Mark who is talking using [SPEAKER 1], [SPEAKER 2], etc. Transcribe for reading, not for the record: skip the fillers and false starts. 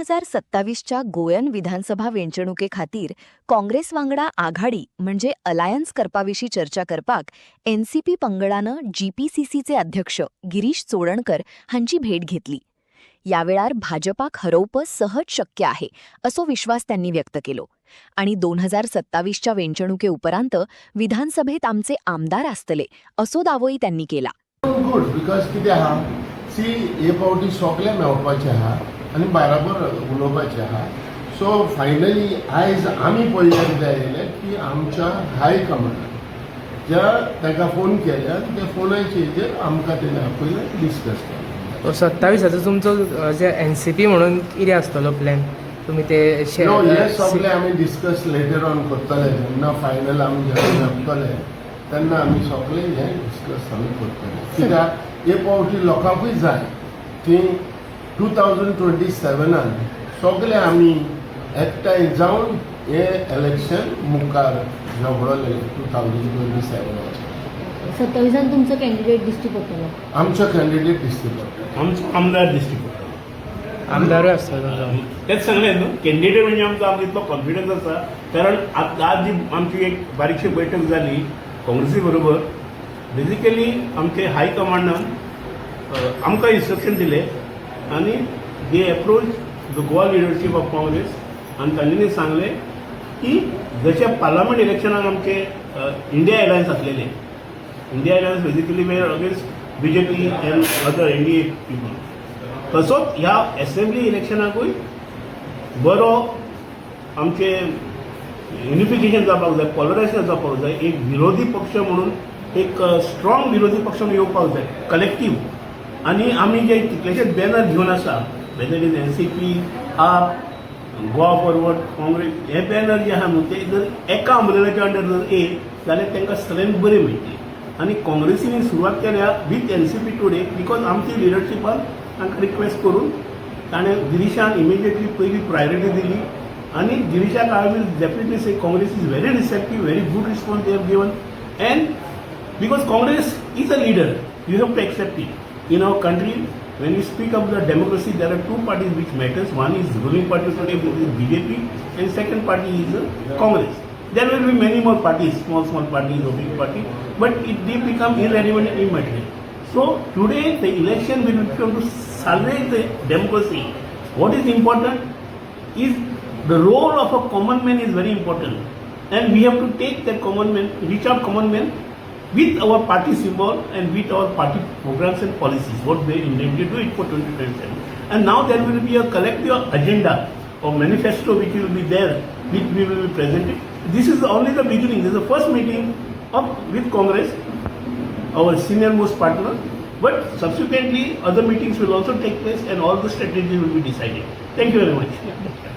[SPEAKER 1] 2027च्या Goyan विधानसभा वेंचणुके काँग्रेस वांगडा आघाडी म्हणजे अलायन्स करपाविशी चर्चा करपाक एनसीपी पंगडानं जीपीसीसीचे अध्यक्ष गिरीश चोडणकर हांची भेट घेतली. यावेळार भाजपाक हरोवप सहज शक्य आहे असो विश्वास त्यांनी व्यक्त केलो आणि 2027च्या वेंचणुके उपरांत विधानसभेत आमचे आमदार आसतले असो दावोई त्यांनी केला.
[SPEAKER 2] गुड बिकॉज कितें आहा सी हे फावटी सगळे मेळपाचे आहा आनी बराबर उलोवपाचे आहा. सो फायनली आयज आमी पळयल्यार कितें आयलें की आमच्या हाय कमांडान ज्या ताका फोन केल्या त्या फोनाचे हेजेर आमकां तेणें आपयलें डिस्कस केलें.
[SPEAKER 3] 27 तुमचो जे एनसीपी म्हणून कितें आसतलो प्लॅन तुमी ते
[SPEAKER 2] हे सगळे आमी डिस्कस लेटर ऑन करतले जेन्ना फायनल आमी जेन्ना मेळटले तेन्ना आमी सगळे हे डिस्कस आमी करतले. कित्याक हे फावटी लोकांकूय जाय की 2027 सगळे आमी एकठांय जावन हे इलेक्शन मुखार झगडले 2027.
[SPEAKER 4] 27 तुमचं कॅन्डिडेट दिसती पडटलो.
[SPEAKER 2] आमचो कॅन्डिडेट दिसती पडटलो.
[SPEAKER 5] आमचो आमदार दिसती पडटलो.
[SPEAKER 3] आमदारूय आसतलो.
[SPEAKER 5] तेच सांगलें न्हू कॅन्डिडेट म्हणजे आमकां इतलो कॉन्फिडन्स आसा कारण आज जी आमची एक बारीकशी बैठक जाली काँग्रेसी बरोबर. बेजिकली आमचे हाय कमांडान आमकां इन्स्ट्रक्शन दिले आनी they approach the Goa leadership of Congress आनी तांणी सांगलें की जशे पार्लमेंट इलेक्शनाक आमचे इंडिया अलायन्स आसलेले India alliance basically were against BJP and other NDA people तसोच ह्या असेंब्ली इलेक्शनाकूय बरो आमचे युनिफिकेशन जावपाक जाय, पॉलरायझेशन जावपाक जाय. एक विरोधी पक्ष म्हणून एक स्ट्रॉंग विरोधी पक्ष येवपाक जाय कलेक्टीव. आनी आमी जे कितलेशेच बॅनर घेवन आसा वेदर इज एनसीपी आप गोवा फॉरवर्ड काँग्रेस हे बॅनर जे आहा न्हू ते जर एका अम्ब्रेलाच्या अंडर जर येयत जाल्यार तांकां स्ट्रेंथ बरी मेळटली. आनी काँग्रेसीन सुरवात केल्या विथ एनसीपी टुडे बिकॉज आमची लिडरशिपान तांकां रिक्वेस्ट करून ताणें गिरीशान इमिजिएटली पयली प्रायोरिटी दिली आनी गिरीशाक I will definitely say Congress is very receptive, very good response they have given and because Congress is a leader you have to accept it in our country. When we speak of the democracy, there are two parties which matters. One is ruling party today, which is BJP, and second party is Congress. There will be many more parties, small parties or big party, but they become irrelevant and immaterial. So today the election will become to salvage the democracy. What is important is the role of a common man is very important, and we have to take that common man, reach out common man with our party symbol and with our party programs and policies, what they intend to do it for 2027. And now there will be a collective agenda or manifesto which will be there, which we will be presented. This is only the beginning. This is the first meeting with Congress, our senior most partner, but subsequently other meetings will also take place and all the strategies will be decided. Thank you very much.